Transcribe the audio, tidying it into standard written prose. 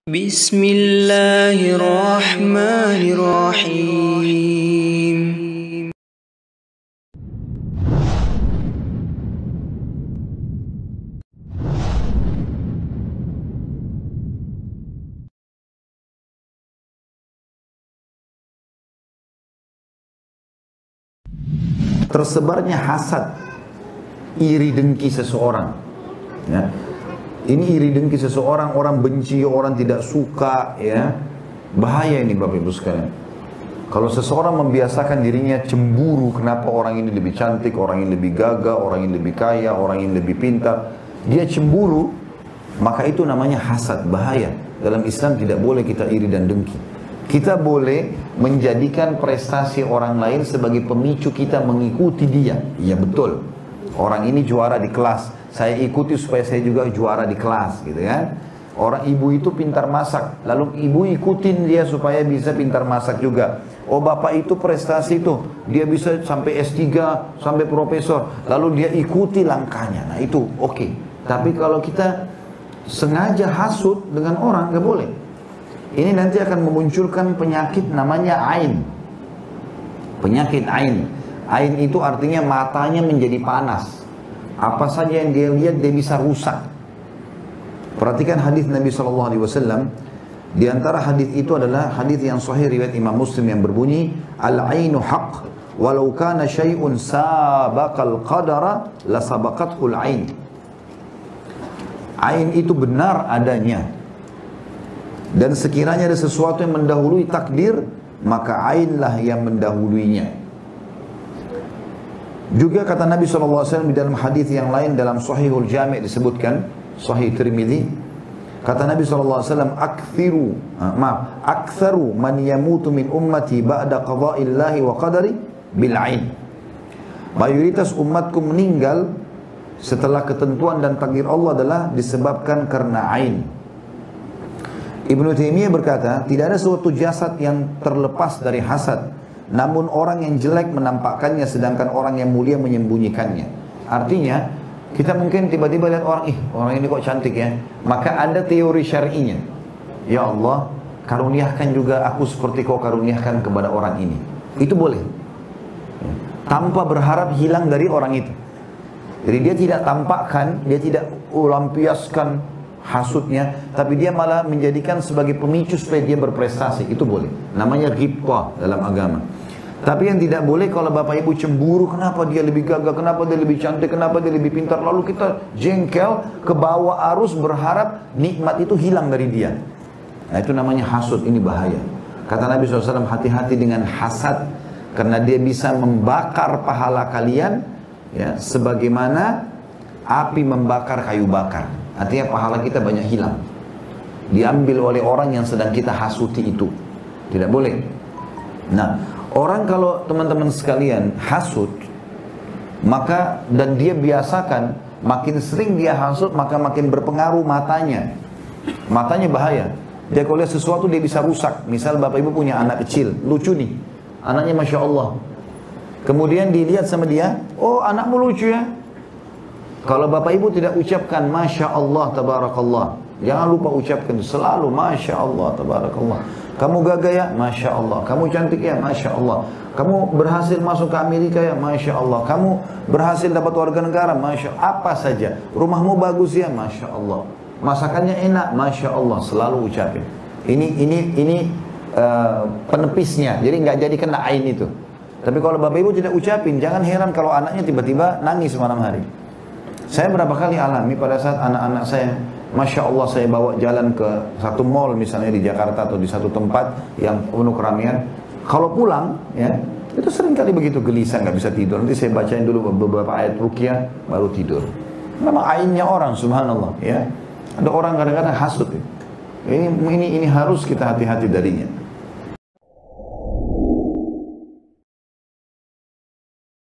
Bismillahirrahmanirrahim. Tersebarnya hasad, iri dengki seseorang, ya. Ini iri dengki seseorang, orang benci, orang tidak suka, ya. Bahaya ini Bapak Ibu sekalian. Kalau seseorang membiasakan dirinya cemburu, kenapa orang ini lebih cantik, orang ini lebih gagah, orang ini lebih kaya, orang ini lebih pintar, dia cemburu, maka itu namanya hasad, bahaya. Dalam Islam tidak boleh kita iri dan dengki. Kita boleh menjadikan prestasi orang lain sebagai pemicu kita mengikuti dia. Iya betul. Orang ini juara di kelas, saya ikuti supaya saya juga juara di kelas, gitu kan? Orang ibu itu pintar masak, lalu ibu ikutin dia supaya bisa pintar masak juga. Oh bapak itu prestasi itu, dia bisa sampai S3, sampai profesor, lalu dia ikuti langkahnya. Nah itu oke. Tapi kalau kita sengaja hasut dengan orang, nggak boleh. Ini nanti akan memunculkan penyakit namanya ain. Penyakit ain. Ain itu artinya matanya menjadi panas. Apa saja yang dia lihat dia bisa rusak. Perhatikan hadis Nabi SAW. Di antara hadis itu adalah hadis yang sahih riwayat Imam Muslim yang berbunyi, al-ainu haq, walau kana syai'un sabaqal qadara la sabaqathul ain. Ain itu benar adanya. Dan sekiranya ada sesuatu yang mendahului takdir, maka ainlah yang mendahuluinya. Juga kata Nabi SAW di dalam hadis yang lain dalam Sahihul Jami' disebutkan, Sahih Tirmidzi, kata Nabi SAW, aktsaru man yamutu min ummati ba'da qada'illahi wa qadari bil ain. Mayoritas umatku meninggal setelah ketentuan dan takdir Allah adalah disebabkan karena ain. Ibnu Taimiyah berkata, tidak ada suatu jasad yang terlepas dari hasad, namun orang yang jelek menampakkannya sedangkan orang yang mulia menyembunyikannya. Artinya, kita mungkin tiba-tiba lihat orang, orang ini kok cantik ya. Maka ada teori syar'inya. Ya Allah, karuniakan juga aku seperti kau karuniakan kepada orang ini. Itu boleh. Tanpa berharap hilang dari orang itu. Jadi dia tidak tampakkan, dia tidak lampiaskan hasutnya, tapi dia malah menjadikan sebagai pemicu supaya dia berprestasi. Itu boleh. Namanya ghibthah dalam agama. Tapi yang tidak boleh kalau bapak ibu cemburu, kenapa dia lebih gagah, kenapa dia lebih cantik, kenapa dia lebih pintar, lalu kita jengkel ke bawah arus berharap nikmat itu hilang dari dia. Nah itu namanya hasut, ini bahaya. Kata Nabi SAW, hati-hati dengan hasad, karena dia bisa membakar pahala kalian, ya, sebagaimana api membakar kayu bakar. Artinya pahala kita banyak hilang. Diambil oleh orang yang sedang kita hasuti itu. Tidak boleh. Nah, orang kalau teman-teman sekalian hasut, maka dan dia biasakan, makin sering dia hasut, maka makin berpengaruh matanya. Matanya bahaya. Dia kalau lihat sesuatu dia bisa rusak. Misal bapak ibu punya anak kecil, lucu nih. Anaknya Masya Allah. Kemudian dilihat sama dia, oh anakmu lucu ya. Kalau bapak ibu tidak ucapkan Masya Allah Tabarakallah, jangan lupa ucapkan selalu Masya Allah Tabarakallah. Kamu gagah ya Masya Allah, kamu cantik ya Masya Allah, kamu berhasil masuk ke Amerika ya Masya Allah, kamu berhasil dapat warga negara Masya Allah, apa saja, rumahmu bagus ya Masya Allah, masakannya enak Masya Allah, selalu ucapin. Ini penepisnya, jadi nggak jadi kena ain itu. Tapi kalau bapak ibu tidak ucapin, jangan heran kalau anaknya tiba-tiba nangis malam hari. Saya berapa kali alami pada saat anak-anak saya, Masya Allah saya bawa jalan ke satu mall misalnya di Jakarta atau di satu tempat yang penuh keramaian. Kalau pulang, ya itu sering kali begitu gelisah, nggak bisa tidur. Nanti saya bacain dulu beberapa ayat ruqyah baru tidur. Memang ainnya orang, subhanallah, ya. Ada orang kadang-kadang hasut. Ini harus kita hati-hati darinya.